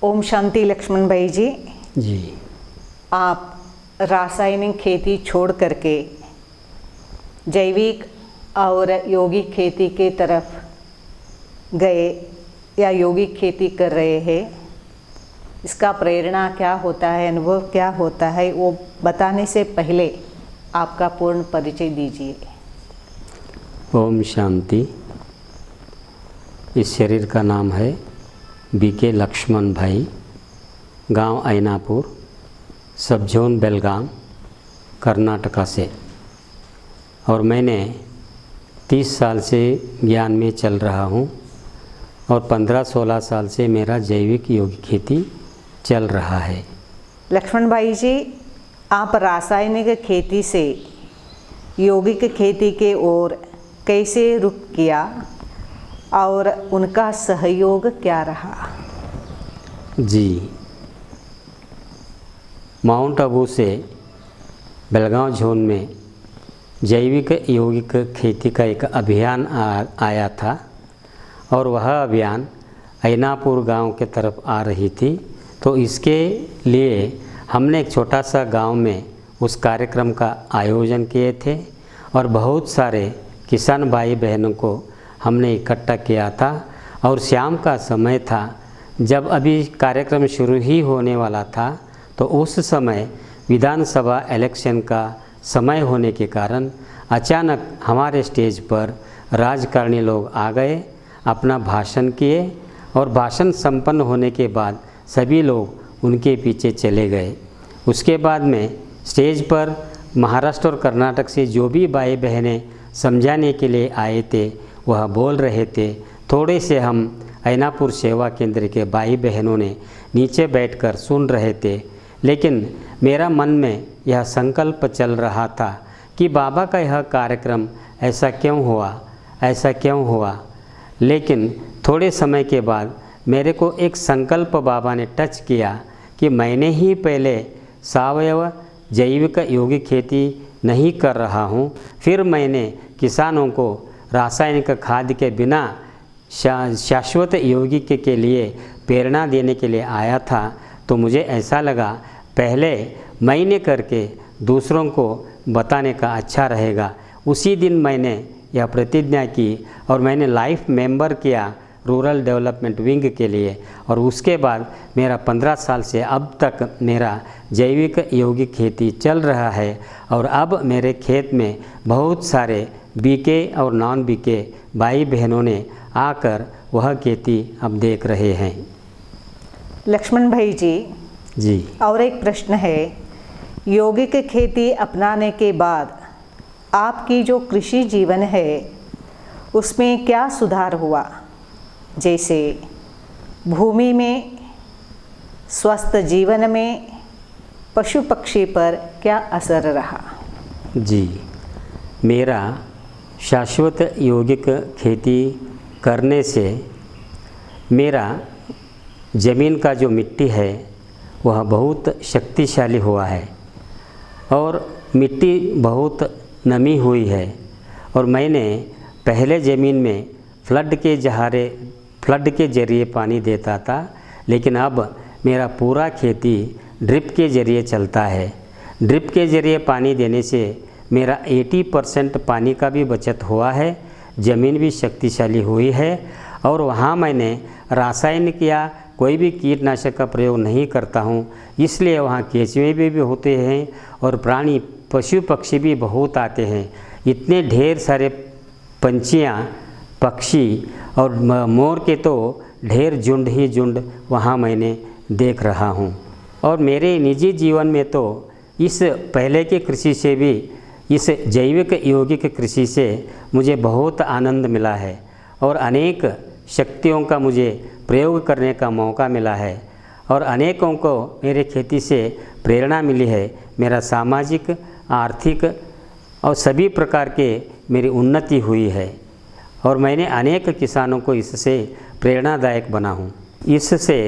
ओम शांति लक्ष्मण भाई जी। जी। आप रासायनिक खेती छोड़ करके जैविक और यौगिक खेती के तरफ गए या यौगिक खेती कर रहे हैं, इसका प्रेरणा क्या होता है, अनुभव क्या होता है, वो बताने से पहले आपका पूर्ण परिचय दीजिए। ओम शांति। इस शरीर का नाम है बीके लक्ष्मण भाई, गांव ऐनापुर, सब जोन बेलगाम, कर्नाटका से। और मैंने 30 साल से ज्ञान में चल रहा हूँ और 15-16 साल से मेरा जैविक यौगिक खेती चल रहा है। लक्ष्मण भाई जी, आप रासायनिक खेती से यौगिक खेती के ओर कैसे रुख किया और उनका सहयोग क्या रहा? जी, माउंट आबू से बेलगांव जोन में जैविक यौगिक खेती का एक अभियान आया था और वह अभियान ऐनापुर गांव के तरफ आ रही थी। तो इसके लिए हमने एक छोटा सा गांव में उस कार्यक्रम का आयोजन किए थे और बहुत सारे किसान भाई बहनों को हमने इकट्ठा किया था। और शाम का समय था, जब अभी कार्यक्रम शुरू ही होने वाला था, तो उस समय विधानसभा इलेक्शन का समय होने के कारण अचानक हमारे स्टेज पर राजकारणी लोग आ गए, अपना भाषण किए और भाषण संपन्न होने के बाद सभी लोग उनके पीछे चले गए। उसके बाद में स्टेज पर महाराष्ट्र और कर्नाटक से जो भी भाई बहनें समझाने के लिए आए थे वह बोल रहे थे। थोड़े से हम ऐनापुर सेवा केंद्र के भाई बहनों ने नीचे बैठकर सुन रहे थे, लेकिन मेरा मन में यह संकल्प चल रहा था कि बाबा का यह कार्यक्रम ऐसा क्यों हुआ। लेकिन थोड़े समय के बाद मेरे को एक संकल्प बाबा ने टच किया कि मैंने ही पहले सावयव जैविक यौगिक खेती नहीं कर रहा हूँ, फिर मैंने किसानों को रासायनिक खाद के बिना शाश्वत यौगिक के लिए प्रेरणा देने के लिए आया था। तो मुझे ऐसा लगा पहले मैंने करके दूसरों को बताने का अच्छा रहेगा। उसी दिन मैंने यह प्रतिज्ञा की और मैंने लाइफ मेंबर किया रूरल डेवलपमेंट विंग के लिए। और उसके बाद मेरा 15 साल से अब तक मेरा जैविक यौगिक खेती चल रहा है। और अब मेरे खेत में बहुत सारे बीके और नॉन बीके भाई बहनों ने आकर वह खेती अब देख रहे हैं। लक्ष्मण भाई जी, और एक प्रश्न है, यौगिक खेती अपनाने के बाद आपकी जो कृषि जीवन है उसमें क्या सुधार हुआ? जैसे भूमि में, स्वस्थ जीवन में, पशु पक्षी पर क्या असर रहा? जी, मेरा शाश्वत यौगिक खेती करने से मेरा ज़मीन का जो मिट्टी है वह बहुत शक्तिशाली हुआ है और मिट्टी बहुत नमी हुई है। और मैंने पहले ज़मीन में फ्लड के ज़रिए पानी देता था, लेकिन अब मेरा पूरा खेती ड्रिप के ज़रिए चलता है। ड्रिप के ज़रिए पानी देने से मेरा 80% पानी का भी बचत हुआ है, ज़मीन भी शक्तिशाली हुई है। और वहाँ मैंने रासायनिक या कोई भी कीटनाशक का प्रयोग नहीं करता हूँ, इसलिए वहाँ केंचुए भी होते हैं और प्राणी पशु पक्षी भी बहुत आते हैं। इतने ढेर सारे पंछियाँ, पक्षी और मोर के तो ढेर झुंड ही झुंड वहाँ मैंने देख रहा हूँ। और मेरे निजी जीवन में तो इस पहले के कृषि से भी इस जैविक यौगिक कृषि से मुझे बहुत आनंद मिला है और अनेक शक्तियों का मुझे प्रयोग करने का मौका मिला है और अनेकों को मेरे खेती से प्रेरणा मिली है। मेरा सामाजिक, आर्थिक और सभी प्रकार के मेरी उन्नति हुई है और मैंने अनेक किसानों को इससे प्रेरणादायक बना हूँ। इससे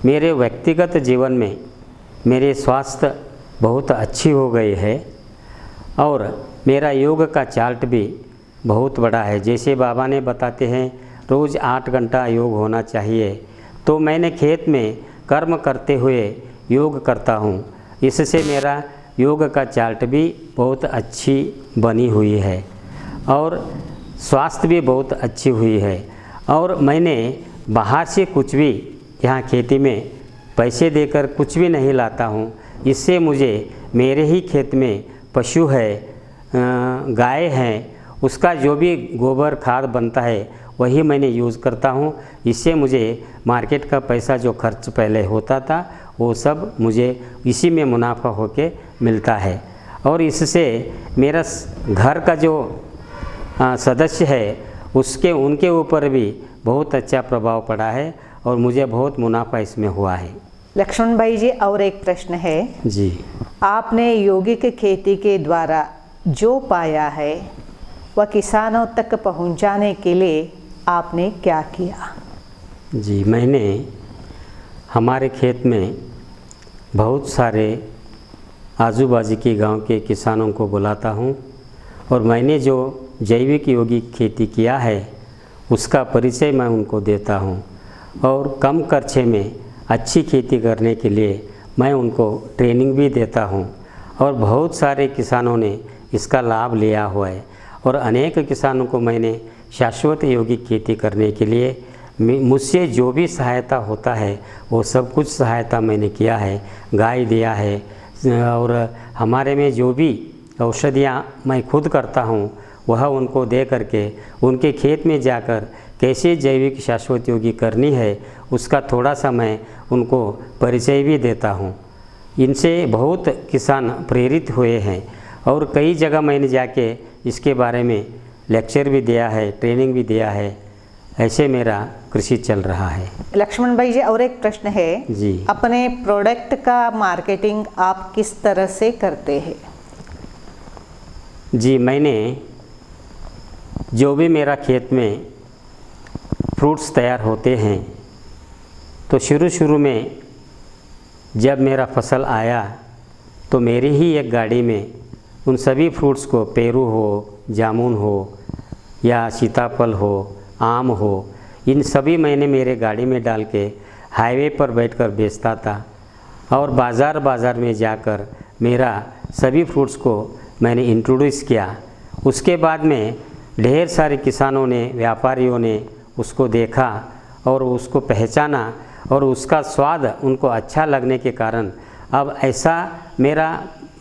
मेरे व्यक्तिगत जीवन में मेरे स्वास्थ्य बहुत अच्छी हो गई है और मेरा योग का चार्ट भी बहुत बड़ा है। जैसे बाबा ने बताते हैं रोज़ 8 घंटा योग होना चाहिए, तो मैंने खेत में कर्म करते हुए योग करता हूँ। इससे मेरा योग का चार्ट भी बहुत अच्छी बनी हुई है और स्वास्थ्य भी बहुत अच्छी हुई है। और मैंने बाहर से कुछ भी यहाँ खेती में पैसे देकर कुछ भी नहीं लाता हूँ। इससे मुझे मेरे ही खेत में पशु है, गाय हैं, उसका जो भी गोबर खाद बनता है वही मैंने यूज़ करता हूँ। इससे मुझे मार्केट का पैसा जो खर्च पहले होता था वो सब मुझे इसी में मुनाफा होके मिलता है। और इससे मेरा घर का जो सदस्य है उनके ऊपर भी बहुत अच्छा प्रभाव पड़ा है और मुझे बहुत मुनाफा इसमें हुआ है। लक्ष्मण भाई जी, और एक प्रश्न है जी। आपने यौगिक खेती के द्वारा जो पाया है वह किसानों तक पहुंचाने के लिए आपने क्या किया? जी, मैंने हमारे खेत में बहुत सारे आजू बाजू के गांव के किसानों को बुलाता हूं और मैंने जो जैविक यौगिक खेती किया है उसका परिचय मैं उनको देता हूं और कम खर्चे में अच्छी खेती करने के लिए मैं उनको ट्रेनिंग भी देता हूं। और बहुत सारे किसानों ने इसका लाभ लिया हुआ है और अनेक किसानों को मैंने शाश्वत यौगिक खेती करने के लिए मुझसे जो भी सहायता होता है वो सब कुछ सहायता मैंने किया है। गाय दिया है और हमारे में जो भी औषधियाँ मैं खुद करता हूँ वह उनको दे करके उनके खेत में जाकर कैसे जैविक शाश्वत यौगिक करनी है उसका थोड़ा सा मैं उनको परिचय भी देता हूँ। इनसे बहुत किसान प्रेरित हुए हैं और कई जगह मैंने जाके इसके बारे में लेक्चर भी दिया है, ट्रेनिंग भी दिया है। ऐसे मेरा कृषि चल रहा है। लक्ष्मण भाई जी, और एक प्रश्न है जी। अपने प्रोडक्ट का मार्केटिंग आप किस तरह से करते हैं? जी, मैंने जो भी मेरा खेत में फ्रूट्स तैयार होते हैं तो शुरू में जब मेरा फसल आया तो मेरी ही एक गाड़ी में उन सभी फ्रूट्स को, पेरू हो, जामुन हो या सीताफल हो, आम हो, इन सभी मैंने मेरे गाड़ी में डाल के हाईवे पर बैठकर बेचता था और बाज़ार में जाकर मेरा सभी फ्रूट्स को मैंने इंट्रोड्यूस किया। उसके बाद में ढेर सारे किसानों ने, व्यापारियों ने उसको देखा और उसको पहचाना और उसका स्वाद उनको अच्छा लगने के कारण अब ऐसा मेरा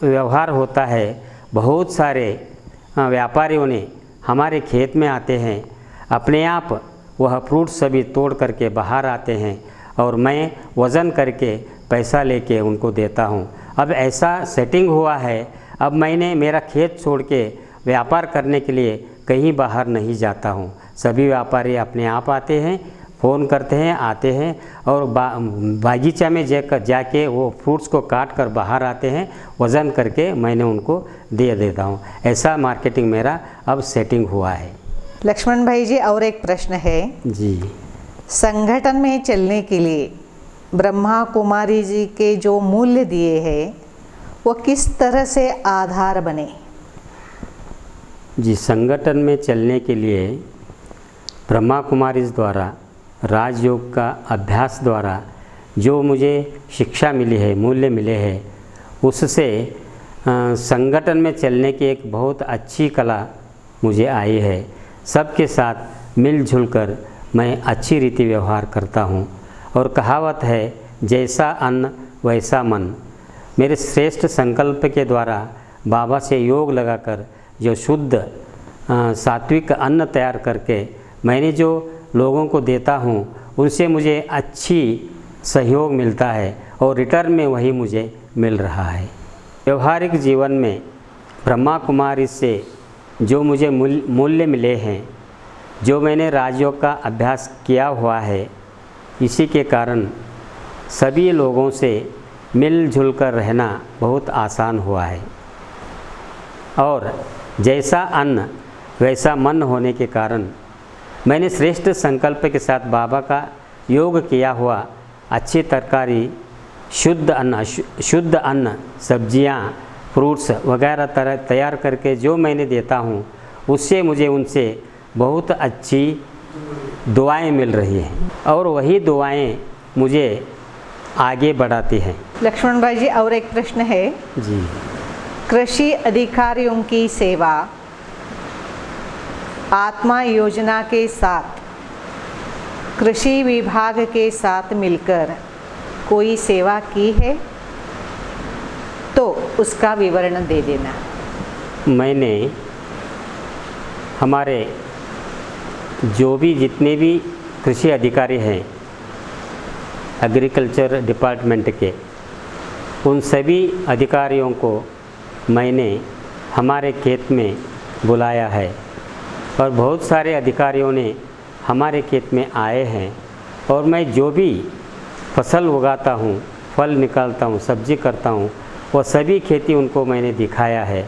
व्यवहार होता है। बहुत सारे व्यापारियों ने हमारे खेत में आते हैं, अपने आप वह फ्रूट सभी तोड़ करके बाहर आते हैं और मैं वज़न करके पैसा लेके उनको देता हूँ। अब ऐसा सेटिंग हुआ है, अब मैंने मेरा खेत छोड़ के व्यापार करने के लिए कहीं बाहर नहीं जाता हूँ। सभी व्यापारी अपने आप आते हैं, फ़ोन करते हैं, आते हैं और बागीचा में जाके वो फ्रूट्स को काट कर बाहर आते हैं, वज़न करके मैंने उनको दे देता हूँ। ऐसा मार्केटिंग मेरा अब सेटिंग हुआ है। लक्ष्मण भाई जी, और एक प्रश्न है जी। संगठन में चलने के लिए ब्रह्मा कुमारी जी के जो मूल्य दिए हैं वो किस तरह से आधार बने? जी, संगठन में चलने के लिए ब्रह्मा कुमारी द्वारा राजयोग का अभ्यास द्वारा जो मुझे शिक्षा मिली है, मूल्य मिले हैं, उससे संगठन में चलने की एक बहुत अच्छी कला मुझे आई है। सबके साथ मिलजुल कर मैं अच्छी रीति व्यवहार करता हूँ और कहावत है जैसा अन्न वैसा मन। मेरे श्रेष्ठ संकल्प के द्वारा बाबा से योग लगाकर जो शुद्ध सात्विक अन्न तैयार करके मैंने जो लोगों को देता हूँ उनसे मुझे अच्छी सहयोग मिलता है और रिटर्न में वही मुझे मिल रहा है। व्यवहारिक जीवन में ब्रह्मा कुमारी से जो मुझे मूल्य मिले हैं, जो मैंने राजयोग का अभ्यास किया हुआ है, इसी के कारण सभी लोगों से मिलजुल कर रहना बहुत आसान हुआ है। और जैसा अन्न वैसा मन होने के कारण मैंने श्रेष्ठ संकल्प के साथ बाबा का योग किया हुआ अच्छी तरकारी, शुद्ध अन्न, सब्जियां, फ्रूट्स वगैरह तरह तैयार करके जो मैंने देता हूँ उससे मुझे उनसे बहुत अच्छी दुआएं मिल रही हैं और वही दुआएं मुझे आगे बढ़ाती हैं। लक्ष्मण भाई जी, और एक प्रश्न है जी। कृषि अधिकारियों की सेवा आत्मा योजना के साथ कृषि विभाग के साथ मिलकर कोई सेवा की है तो उसका विवरण दे देना। मैंने हमारे जो भी जितने भी कृषि अधिकारी हैं एग्रीकल्चर डिपार्टमेंट के, उन सभी अधिकारियों को मैंने हमारे खेत में बुलाया है और बहुत सारे अधिकारियों ने हमारे खेत में आए हैं और मैं जो भी फसल उगाता हूँ, फल निकालता हूँ, सब्जी करता हूँ, वो सभी खेती उनको मैंने दिखाया है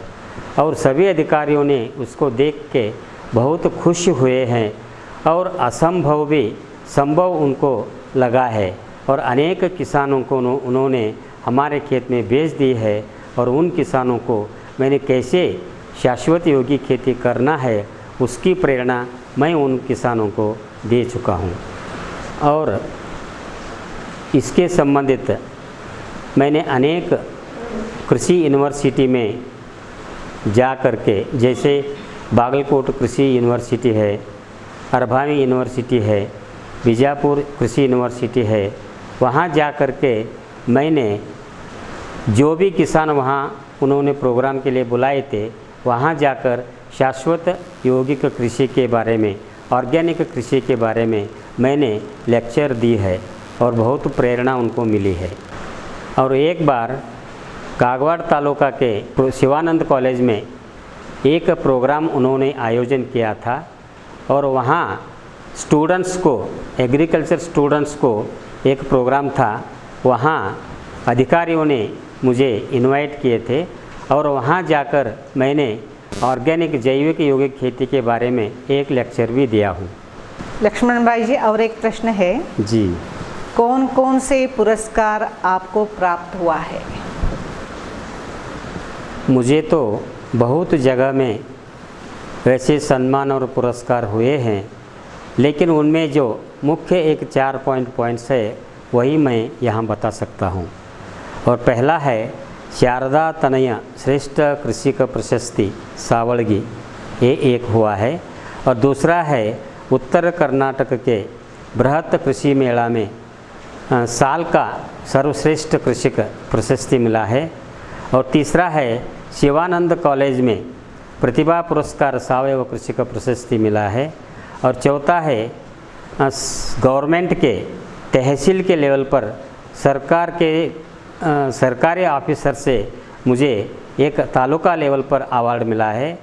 और सभी अधिकारियों ने उसको देख के बहुत खुश हुए हैं और असंभव भी संभव उनको लगा है और अनेक किसानों को उन्होंने हमारे खेत में बेच दी है और उन किसानों को मैंने कैसे शाश्वत योगी खेती करना है उसकी प्रेरणा मैं उन किसानों को दे चुका हूँ। और इसके संबंधित मैंने अनेक कृषि यूनिवर्सिटी में जा कर के, जैसे बागलकोट कृषि यूनिवर्सिटी है, अरभावी यूनिवर्सिटी है, बीजापुर कृषि यूनिवर्सिटी है, वहाँ जा कर के मैंने जो भी किसान वहाँ उन्होंने प्रोग्राम के लिए बुलाए थे, वहाँ जाकर शाश्वत यौगिक कृषि के बारे में, ऑर्गेनिक कृषि के बारे में मैंने लेक्चर दी है और बहुत प्रेरणा उनको मिली है। और एक बार कागवाड़ तालुका के शिवानंद कॉलेज में एक प्रोग्राम उन्होंने आयोजन किया था और वहाँ स्टूडेंट्स को, एग्रीकल्चर स्टूडेंट्स को एक प्रोग्राम था, वहाँ अधिकारियों ने मुझे इनवाइट किए थे और वहाँ जाकर मैंने ऑर्गेनिक जैविक यौगिक खेती के बारे में एक लेक्चर भी दिया हूँ। लक्ष्मण भाई जी, और एक प्रश्न है जी। कौन कौन से पुरस्कार आपको प्राप्त हुआ है? मुझे तो बहुत जगह में वैसे सम्मान और पुरस्कार हुए हैं, लेकिन उनमें जो मुख्य एक 4 पॉइंट्स है वही मैं यहाँ बता सकता हूँ। और पहला है शारदा तनया श्रेष्ठ कृषि का प्रशस्ति सावड़गी, ये एक हुआ है। और दूसरा है उत्तर कर्नाटक के बृहत कृषि मेला में साल का सर्वश्रेष्ठ कृषक प्रशस्ति मिला है। और तीसरा है शिवानंद कॉलेज में प्रतिभा पुरस्कार सावयव कृषि का प्रशस्ति मिला है। और चौथा है गवर्नमेंट के तहसील के लेवल पर सरकारी ऑफिसर से मुझे एक तालुका लेवल पर अवार्ड मिला है।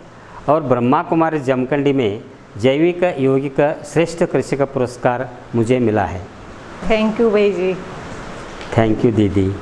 और ब्रह्मा कुमारी जमखंडी में जैविक यौगिक श्रेष्ठ कृषि का पुरस्कार मुझे मिला है। थैंक यू भाई जी। थैंक यू दीदी।